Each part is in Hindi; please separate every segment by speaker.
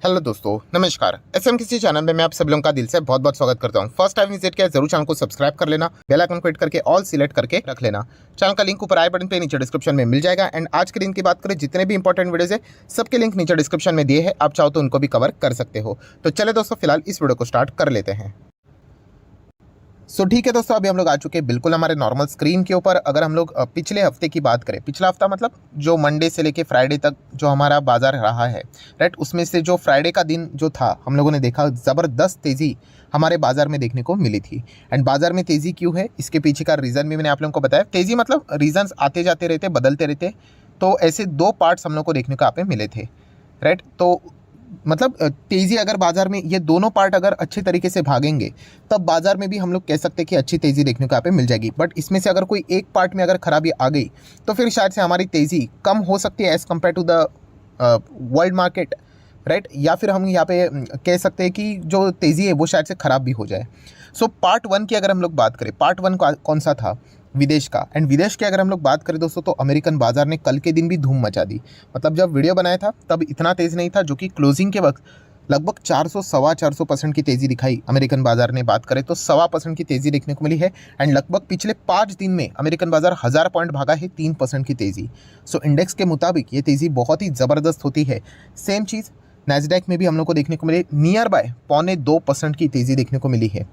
Speaker 1: हेलो दोस्तों, नमस्कार। एसएम किसी चैनल में मैं आप सब लोगों का दिल से बहुत बहुत स्वागत करता हूं। फर्स्ट टाइम विजिट किया जरूर चैनल को सब्सक्राइब कर लेना, बेल आइकन को हिट करके ऑल सिलेक्ट करके रख लेना। चैनल का लिंक ऊपर आई बटन पे नीचे डिस्क्रिप्शन में मिल जाएगा। एंड आज के दिन की बात करें, जितने भी इंपॉर्टेंट वीडियोस है सबके लिंक नीचे डिस्क्रिप्शन में दिए हैं, आप चाहो तो उनको भी कवर कर सकते हो। तो चले दोस्तों, फिलहाल इस वीडियो को स्टार्ट कर लेते हैं। ठीक है दोस्तों, अभी हम लोग आ चुके हैं बिल्कुल हमारे नॉर्मल स्क्रीन के ऊपर। अगर हम लोग पिछले हफ्ते की बात करें, पिछला हफ्ता मतलब जो मंडे से लेके फ्राइडे तक जो हमारा बाजार रहा है, राइट, उसमें से जो फ्राइडे का दिन जो था, हम लोगों ने देखा ज़बरदस्त तेज़ी हमारे बाजार में देखने को मिली थी। एंड बाजार में तेज़ी क्यों है, इसके पीछे का रीज़न भी मैंने आप लोगों को बताया। तेज़ी मतलब रीजन्स आते जाते रहते, बदलते रहते। तो ऐसे दो पार्ट्स हम लोग को देखने को यहाँ पे मिले थे, राइट। तो मतलब तेज़ी अगर बाजार में ये दोनों पार्ट अगर अच्छे तरीके से भागेंगे, तब बाजार में भी हम लोग कह सकते हैं कि अच्छी तेज़ी देखने को यहाँ पे मिल जाएगी। बट इसमें से अगर कोई एक पार्ट में अगर खराबी आ गई, तो फिर शायद से हमारी तेज़ी कम हो सकती है as compare to the world market, right. या फिर हम यहाँ पे कह सकते हैं कि जो तेज़ी है वो शायद से ख़राब भी हो जाए। पार्ट वन की अगर हम लोग बात करें, पार्ट वन कौन सा था, विदेश का। एंड विदेश की अगर हम लोग बात करें दोस्तों, तो अमेरिकन बाजार ने कल के दिन भी धूम मचा दी। मतलब जब वीडियो बनाया था तब इतना तेज़ नहीं था, जो कि क्लोजिंग के वक्त लगभग 400-450% की तेज़ी दिखाई। अमेरिकन बाजार ने बात करें तो 1.25% की तेज़ी देखने को मिली है। एंड लगभग पिछले 5 दिन में अमेरिकन बाजार 1000 पॉइंट भागा है, 3% की तेज़ी। इंडेक्स के मुताबिक ये तेज़ी बहुत ही ज़बरदस्त होती है। सेम चीज़ नैस्डैक में भी हम लोग को देखने को मिली, नियर बाय 1.25% की तेज़ी देखने को मिली है।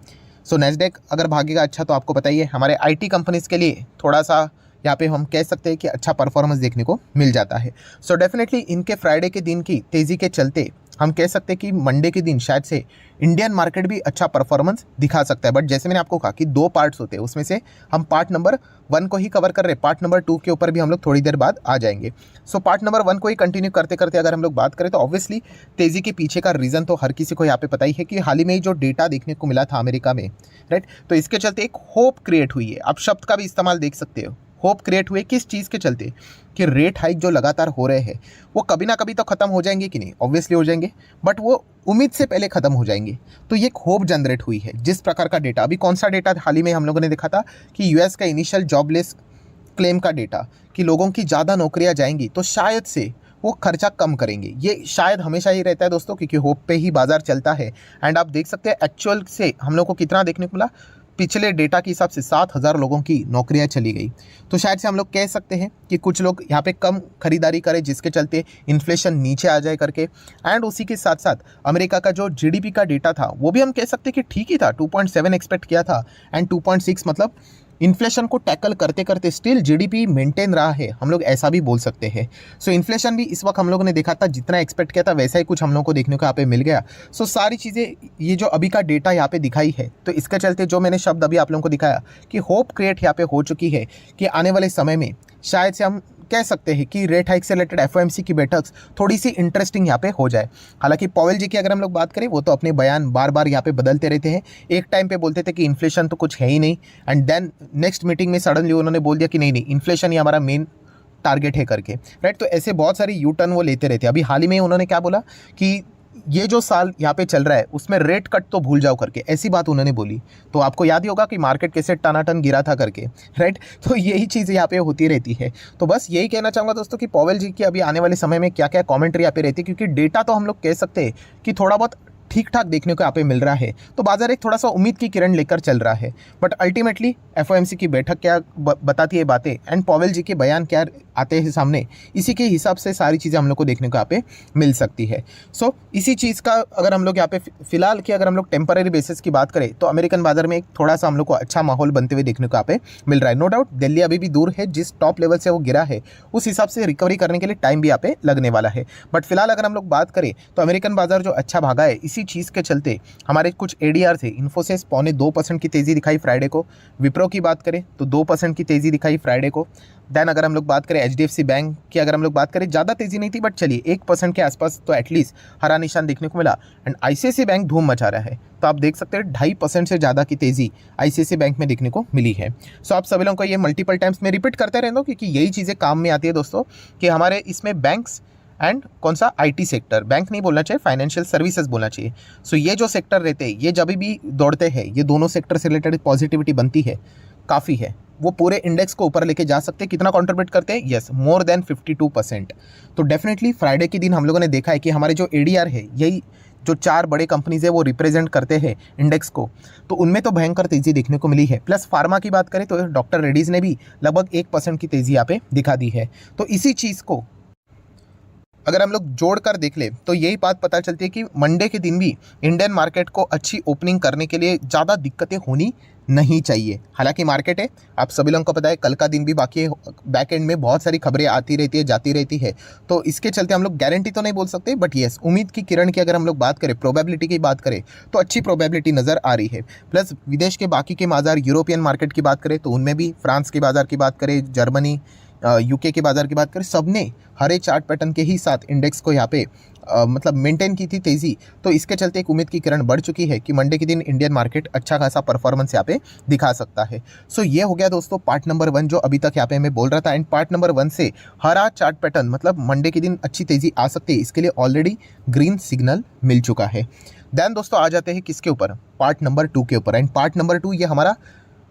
Speaker 1: नैस्डैक अगर भागेगा अच्छा, तो आपको बताइए हमारे आईटी कंपनीज़ के लिए थोड़ा सा यहाँ पे हम कह सकते हैं कि अच्छा परफॉर्मेंस देखने को मिल जाता है। डेफिनेटली इनके फ्राइडे के दिन की तेज़ी के चलते हम कह सकते हैं कि मंडे के दिन शायद से इंडियन मार्केट भी अच्छा परफॉर्मेंस दिखा सकता है। बट जैसे मैंने आपको कहा कि दो पार्ट्स होते हैं, उसमें से हम पार्ट नंबर 1 को ही कवर कर रहे हैं। पार्ट नंबर 2 के ऊपर भी हम लोग थोड़ी देर बाद आ जाएंगे। पार्ट नंबर 1 को ही कंटिन्यू करते करते अगर हम लोग बात करें, तो ऑब्वियसली तेज़ी के पीछे का रीज़न तो हर किसी को यहाँ पे पता ही है कि हाल ही में जो डेटा देखने को मिला था अमेरिका में, राइट। तो इसके चलते एक होप क्रिएट हुई है। आप शब्द का भी इस्तेमाल देख सकते हो, होप क्रिएट हुए किस चीज़ के चलते, कि रेट हाइक जो लगातार हो रहे हैं वो कभी ना कभी तो ख़त्म हो जाएंगे कि नहीं, ऑब्वियसली हो जाएंगे, बट वो उम्मीद से पहले ख़त्म हो जाएंगे। तो ये एक होप जनरेट हुई है। जिस प्रकार का डेटा, अभी कौन सा डेटा हाल ही में हम लोगों ने देखा था कि यूएस का इनिशियल जॉबलेस क्लेम का डेटा, कि लोगों की ज़्यादा नौकरियां जाएंगी तो शायद से वो खर्चा कम करेंगे। ये शायद हमेशा ही रहता है दोस्तों, क्योंकि होप पे ही बाजार चलता है। एंड आप देख सकते हैं एक्चुअल से हम लोग को कितना देखने को मिला। पिछले डेटा के हिसाब से 7000 लोगों की नौकरियां चली गई। तो शायद से हम लोग कह सकते हैं कि कुछ लोग यहाँ पे कम खरीदारी करें, जिसके चलते इन्फ्लेशन नीचे आ जाए करके। एंड उसी के साथ साथ अमेरिका का जो जीडीपी का डेटा था, वो भी हम कह सकते हैं कि ठीक ही था। 2.7 एक्सपेक्ट किया था, एंड 2.6 मतलब इन्फ्लेशन को टैकल करते करते स्टिल जीडीपी मेंटेन रहा है, हम लोग ऐसा भी बोल सकते हैं। इन्फ्लेशन भी इस वक्त हम लोगों ने देखा था, जितना एक्सपेक्ट किया था वैसा ही कुछ हम लोग को देखने को यहाँ पे मिल गया। सारी चीज़ें, ये जो अभी का डेटा यहाँ पे दिखाई है, तो इसके चलते जो मैंने शब्द अभी आप लोगों को दिखाया कि होप क्रिएट यहाँ पे हो चुकी है, कि आने वाले समय में शायद से हम कह सकते हैं कि रेट हाइक से रिलेटेड एफओएमसी की बैठक थोड़ी सी इंटरेस्टिंग यहाँ पे हो जाए। हालांकि पॉवेल जी की अगर हम लोग बात करें, वो तो अपने बयान बार बार यहाँ पे बदलते रहते हैं। एक टाइम पे बोलते थे कि इन्फ्लेशन तो कुछ है ही नहीं, एंड देन नेक्स्ट मीटिंग में सडनली उन्होंने बोल दिया कि नहीं नहीं, इन्फ्लेशन ही हमारा मेन टारगेट है करके, राइट। तो ऐसे बहुत सारी यू टर्न वो लेते रहते हैं। अभी हाल ही में उन्होंने क्या बोला कि ये जो साल यहाँ पे चल रहा है उसमें रेट कट तो भूल जाओ करके, ऐसी बात उन्होंने बोली। तो आपको याद ही होगा कि मार्केट कैसे टनाटन गिरा था करके, राइट। तो यही चीज़ यहाँ पे होती रहती है। तो बस यही कहना चाहूँगा दोस्तों कि पॉवेल जी की अभी आने वाले समय में क्या क्या कमेंट्री यहाँ पे रहती है, क्योंकि डेटा तो हम लोग कह सकते हैं कि थोड़ा बहुत ठीक ठाक देखने को यहाँ पे मिल रहा है। तो बाजार एक थोड़ा सा उम्मीद की किरण लेकर चल रहा है। बट अल्टीमेटली एफओएमसी की बैठक क्या बताती है बातें, एंड पॉवेल जी के बयान क्या आते हैं सामने, इसी के हिसाब से सारी चीज़ें हम लोग को देखने को यहाँ पे मिल सकती है। इसी चीज़ का अगर हम लोग यहाँ पे फिलहाल की अगर हम लोग टेम्पररी बेसिस की बात करें, तो अमेरिकन बाजार में एक थोड़ा सा हम लोग को अच्छा माहौल बनते हुए देखने को यहाँ पे मिल रहा है। नो डाउट दिल्ली अभी भी दूर है, जिस टॉप लेवल से वो गिरा है उस हिसाब से रिकवरी करने के लिए टाइम भी यहाँ पे लगने वाला है। बट फिलहाल अगर हम लोग बात करें, तो अमेरिकन बाजार जो अच्छा भागा है, इसी चीज़ के चलते हमारे कुछ एडीआर थे। इन्फोसिस 2.25% की तेज़ी दिखाई फ्राइडे को। विप्रो की बात करें तो 2% की तेज़ी दिखाई फ्राइडे को। देन अगर हम लोग बात करें एचडीएफसी बैंक की, अगर हम लोग बात करें, ज़्यादा तेज़ी नहीं थी, बट चलिए 1% के आसपास तो एटलीस्ट हरा निशान देखने को मिला। एंड आईसीआईसीआई बैंक धूम मचा रहा है। तो आप देख सकते हैं 2.5% से ज़्यादा की तेज़ी आईसीआईसीआई बैंक में देखने को मिली है। आप सभी लोगों को ये मल्टीपल टाइम्स में रिपीट करते रहना, क्योंकि यही चीज़ें काम में आती है दोस्तों, कि हमारे इसमें बैंक्स एंड कौन सा आईटी सेक्टर, बैंक नहीं बोलना चाहिए, फाइनेंशियल सर्विसेज बोलना चाहिए। ये जो सेक्टर रहते हैं, ये जब भी दौड़ते हैं, ये दोनों सेक्टर से रिलेटेड पॉजिटिविटी बनती है, काफ़ी है, वो पूरे इंडेक्स को ऊपर लेके जा सकते हैं। कितना कंट्रीब्यूट करते हैं? Yes, more than 52%। तो डेफिनेटली फ्राइडे के दिन हम लोगों ने देखा है कि हमारे जो एडीआर है, यही जो 4 बड़े कंपनीज है वो रिप्रेजेंट करते हैं इंडेक्स को, तो उनमें तो भयंकर तेज़ी देखने को मिली है। प्लस फार्मा की बात करें तो डॉक्टर रेड्डीज़ ने भी लगभग 1% की तेज़ी यहाँ पे दिखा दी है। तो इसी चीज़ को अगर हम लोग जोड़कर देख ले तो यही बात पता चलती है कि मंडे के दिन भी इंडियन मार्केट को अच्छी ओपनिंग करने के लिए ज़्यादा दिक्कतें होनी नहीं चाहिए। हालांकि मार्केट है, आप सभी लोगों को पता है, कल का दिन भी बाकी है, बैक एंड में बहुत सारी खबरें आती रहती है, जाती रहती है, तो इसके चलते हम लोग गारंटी तो नहीं बोल सकते, बट येस, उम्मीद की किरण की अगर हम लोग बात करें, प्रोबेबिलिटी की बात करें तो अच्छी प्रोबेबिलिटी नज़र आ रही है। प्लस विदेश के बाकी के बाजार, यूरोपियन मार्केट की बात करें तो उनमें भी, फ्रांस के बाजार की बात करें, जर्मनी, यूके के बाजार की बात करें, सब ने हरे चार्ट पैटर्न के ही साथ इंडेक्स को यहाँ पे मतलब मेंटेन की थी तेज़ी। तो इसके चलते एक उम्मीद की किरण बढ़ चुकी है कि मंडे के दिन इंडियन मार्केट अच्छा खासा परफॉर्मेंस यहाँ पे दिखा सकता है। सो ये हो गया दोस्तों पार्ट नंबर 1 जो अभी तक यहाँ पे मैं बोल रहा था। एंड पार्ट नंबर 1 से हरा चार्ट पैटर्न मतलब मंडे के दिन अच्छी तेज़ी आ सकती है, इसके लिए ऑलरेडी ग्रीन सिग्नल मिल चुका है। देन दोस्तों आ जाते हैं किसके ऊपर? पार्ट नंबर 2 के ऊपर। एंड पार्ट नंबर 2 ये हमारा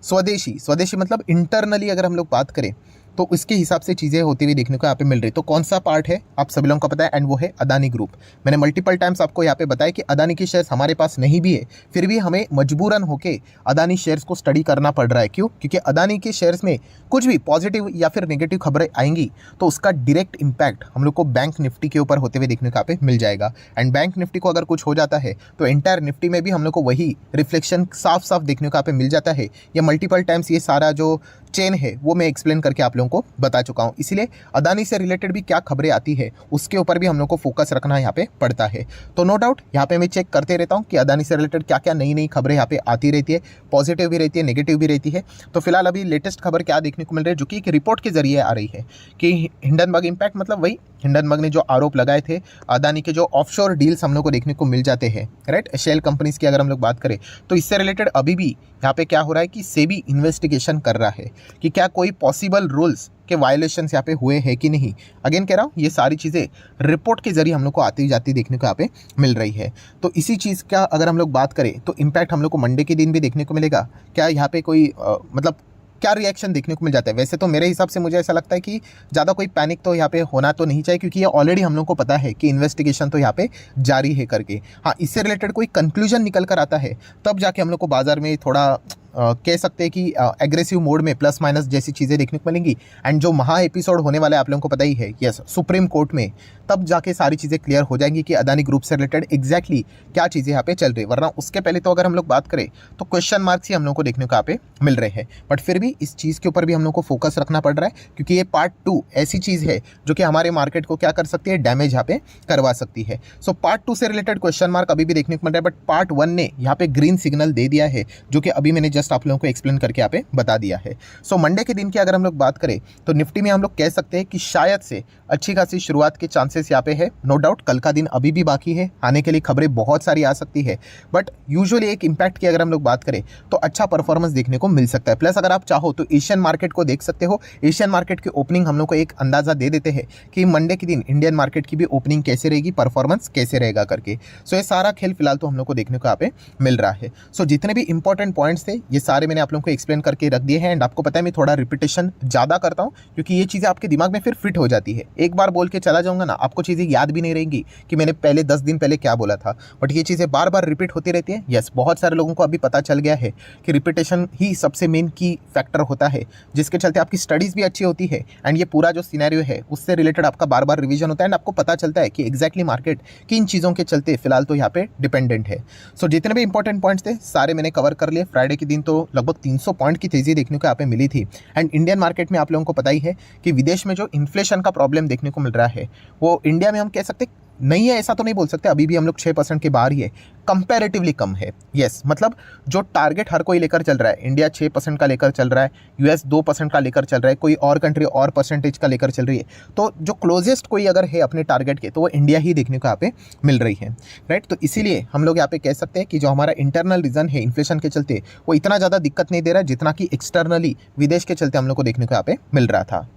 Speaker 1: स्वदेशी मतलब इंटरनली अगर हम लोग बात करें तो इसके हिसाब से चीज़ें होती हुई देखने को यहाँ पे मिल रही। तो कौन सा पार्ट है आप सभी लोगों को पता है, एंड वो है अदानी ग्रुप। मैंने मल्टीपल टाइम्स आपको यहाँ पे बताया कि अदानी के शेयर्स हमारे पास नहीं भी है, फिर भी हमें मजबूरन होके अदानी शेयर्स को स्टडी करना पड़ रहा है। क्यों? क्योंकि अदानी के शेयर्स में कुछ भी पॉजिटिव या फिर नेगेटिव खबरें आएंगी तो उसका डायरेक्ट इम्पैक्ट हम लोग को बैंक निफ्टी के ऊपर होते हुए देखने को यहाँ पे मिल जाएगा। एंड बैंक निफ्टी को अगर कुछ हो जाता है तो एंटायर निफ्टी में भी हम लोग को वही रिफ्लेक्शन साफ साफ देखने को यहाँ पे मिल जाता है। ये मल्टीपल टाइम्स ये सारा जो चेन है वो मैं एक्सप्लेन करके आप लोगों को बता चुका हूँ। इसलिए अदानी से रिलेटेड भी क्या खबरें आती है उसके ऊपर भी हम लोग को फोकस रखना यहाँ पे पड़ता है। तो नो डाउट यहाँ पे मैं चेक करते रहता हूँ कि अदानी से रिलेटेड क्या क्या नई नई खबरें यहाँ पे आती रहती है, पॉजिटिव भी रहती है, नेगेटिव भी रहती है। तो फिलहाल अभी लेटेस्ट खबर क्या देखने को मिल रही है, जो कि एक रिपोर्ट के जरिए आ रही है कि हिंडनबर्ग इम्पैक्ट मतलब वही हिंडनबर्ग ने जो आरोप लगाए थे अदानी के जो ऑफशोर डील्स हम लोग को देखने को मिल जाते हैं, राइट, शेल कंपनीज की अगर हम लोग बात करें तो इससे रिलेटेड अभी भी यहाँ पे क्या हो रहा है कि सेबी इन्वेस्टिगेशन कर रहा है कि क्या कोई पॉसिबल रूल्स के वायलेशंस यहाँ पे हुए हैं कि नहीं। अगेन कह रहा हूँ ये सारी चीज़ें रिपोर्ट के जरिए हम लोग को आती जाती देखने को यहाँ पे मिल रही है। तो इसी चीज़ का अगर हम लोग बात करें तो इम्पैक्ट हम लोग को मंडे के दिन भी देखने को मिलेगा। क्या यहाँ पे कोई मतलब क्या रिएक्शन देखने को मिल जाता है? वैसे तो मेरे हिसाब से मुझे ऐसा लगता है कि ज़्यादा कोई पैनिक तो यहाँ पे होना तो नहीं चाहिए, क्योंकि ये ऑलरेडी हम लोग को पता है कि इन्वेस्टिगेशन तो यहाँ पे जारी है करके। हाँ, इससे रिलेटेड कोई कंक्लूजन निकल कर आता है तब जाके हम लोग को बाजार में थोड़ा कह सकते हैं कि एग्रेसिव मोड में प्लस माइनस जैसी चीज़ें देखने को मिलेंगी। एंड जो महा एपिसोड होने वाला है आप लोगों को पता ही है, यस, सुप्रीम कोर्ट में, तब जाके सारी चीज़ें क्लियर हो जाएंगी कि अदानी ग्रुप से रिलेटेड एग्जैक्टली क्या चीज़ें यहाँ पे चल रही है। वरना उसके पहले तो अगर हम लोग बात करें तो क्वेश्चन मार्क्स ही हम लोग को देखने को यहाँ पे मिल रहे हैं। बट फिर भी इस चीज़ के ऊपर भी हम लोग को फोकस रखना पड़ रहा है, क्योंकि ये पार्ट 2 ऐसी चीज़ है जो कि हमारे मार्केट को क्या कर सकती है, डैमेज यहाँ पे करवा सकती है। सो पार्ट 2 से रिलेटेड क्वेश्चन मार्क अभी भी देखने को मिल रहा है, बट पार्ट 1 ने यहाँ पे ग्रीन सिग्नल दे दिया है, जो कि अभी मैंने जस्ट आप लोगों को एक्सप्लेन करके यहाँ पे बता दिया है। सो मंडे के दिन की अगर हम लोग बात करें तो निफ्टी में हम लोग कह सकते हैं कि शायद से अच्छी खासी शुरुआत के चांसेस यहाँ पे है। नो डाउट कल का दिन अभी भी बाकी है, आने के लिए खबरें बहुत सारी आ सकती है, बट यूजुअली एक इम्पैक्ट की अगर हम लोग बात करें तो अच्छा परफॉर्मेंस देखने को मिल सकता है। प्लस अगर आप चाहो तो एशियन मार्केट को देख सकते हो। एशियन मार्केट की ओपनिंग हम लोग को एक अंदाजा दे देते हैं कि मंडे के दिन इंडियन मार्केट की भी ओपनिंग कैसे रहेगी, परफॉर्मेंस कैसे रहेगा करके। सो ये सारा खेल फिलहाल तो हम लोग को देखने को यहाँ पे मिल रहा है। सो जितने भी इंपॉर्टेंट पॉइंट्स थे ये सारे मैंने आप लोगों को एक्सप्लेन करके रख दिए हैं। एंड आपको पता है मैं थोड़ा रिपीटेशन ज़्यादा करता हूँ, क्योंकि ये चीज़ें आपके दिमाग में फिर फिट हो जाती है। एक बार बोल के चला जाऊँगा ना, आपको चीज़ें याद भी नहीं रहेंगी कि मैंने पहले 10 दिन पहले क्या बोला था, बट ये चीज़ें बार बार रिपीट होती रहती है। यस, बहुत सारे लोगों को अभी पता चल गया है कि रिपीटेशन ही सबसे मेन की फैक्टर होता है, जिसके चलते आपकी स्टडीज़ भी अच्छी होती है एंड ये पूरा जो सिनेरियो है उससे रिलेटेड आपका बार बार रिवीजन होता है एंड आपको पता चलता है कि एग्जैक्टली मार्केट किन चीज़ों के चलते फिलहाल तो यहाँ पे डिपेंडेंट है। सो जितने भी इंपॉर्टेंट पॉइंट्स थे सारे मैंने कवर कर लिए। फ्राइडे के दिन तो लगभग 300 पॉइंट की तेज़ी देखने को यहाँ पे मिली थी। एंड इंडियन मार्केट में आप लोगों को पता ही है कि विदेश में जो इन्फ्लेशन का प्रॉब्लम देखने को मिल रहा है वो इंडिया में हम कह सकते नहीं है, ऐसा तो नहीं बोल सकते, अभी भी हम लोग 6% के बाहर ही है, कंपैरेटिवली कम है। यस, मतलब जो टारगेट हर कोई लेकर चल रहा है, इंडिया 6% का लेकर चल रहा है, यूएस 2% का लेकर चल रहा है, कोई और कंट्री और परसेंटेज का लेकर चल रही है, तो जो क्लोजेस्ट कोई अगर है अपने टारगेट के तो वो इंडिया ही देखने को यहाँ पे मिल रही है, राइट। तो इसीलिए हम लोग यहाँ पे कह सकते हैं कि जो हमारा इंटरनल रीज़न है इन्फ्लेशन के चलते वो इतना ज़्यादा दिक्कत नहीं दे रहा है जितना कि एक्सटर्नली विदेश के चलते हम लोग को देखने को यहाँ पे मिल रहा था।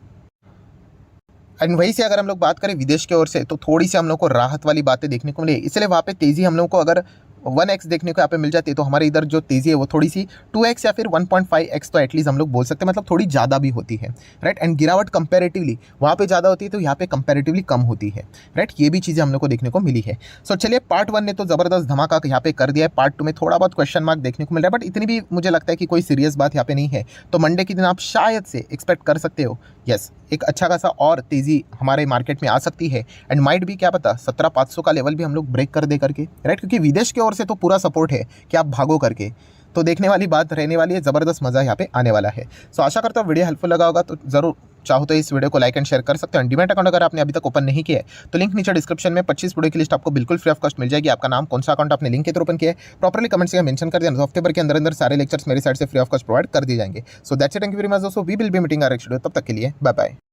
Speaker 1: एंड वहीं से अगर हम लोग बात करें विदेश की ओर से तो थोड़ी सी हम लोग को राहत वाली बातें देखने को मिली, इसलिए वहाँ पे तेज़ी हम लोग को अगर 1x देखने को यहाँ पे मिल जाती है, तो हमारे इधर जो तेज़ी है वो थोड़ी सी 2x या फिर 1.5x तो एटलीस्ट हम लोग बोल सकते हैं, मतलब थोड़ी ज़्यादा भी होती है, राइट। एंड गिरावट कंपैरेटिवली वहाँ पे ज़्यादा होती है, तो यहाँ पे कंपैरेटिवली कम होती है, राइट। ये भी चीज़ें हम लोग को देखने को मिली है। सो चलिए, पार्ट 1 ने तो ज़बरदस्त धमाका यहाँ पे कर दिया है। पार्ट 2 में थोड़ा बहुत क्वेश्चन मार्क देखने को मिल रहा है, बट इतनी भी मुझे लगता है कि कोई सीरियस बात यहाँ पे नहीं है। तो मंडे के दिन आप शायद से एक्सपेक्ट कर सकते हो, यस, एक अच्छा खासा और तेज़ी हमारे मार्केट में आ सकती है। एंड माइट भी, क्या पता, 17,500 का लेवल भी हम लोग ब्रेक कर दे करके, राइट, क्योंकि विदेश की ओर से तो पूरा सपोर्ट है कि आप भागो करके। तो देखने वाली बात रहने वाली है, ज़बरदस्त मज़ा यहाँ पे आने वाला है। सो आशा करता हूँ वीडियो हेल्पफुल लगा होगा, तो ज़रूर चाहो तो इस वीडियो को लाइक एंड शेयर कर सकते हैं। डीमैट अकाउंट अगर आपने अभी तक ओपन नहीं किया है तो लिंक नीचे डिस्क्रिप्शन में 25 वीडियो की लिस्ट आपको बिल्कुल फ्री ऑफ कॉस्ट मिल जाएगी। आपका नाम, कौन सा अकाउंट आपने लिंक के थ्रू ओपन किया है, प्रॉपर्ली कमेंट से मेंशन कर दिया, हफ्ते भर के अंदर अंदर सारे लेक्चर्स मेरी साइड से फ्री ऑफ कॉस्ट प्रोवाइड कर दिए जाएंगे। So that's it, thank you very much दोस्तों, we will be meeting our next video. तब तक के लिए बाय बाय।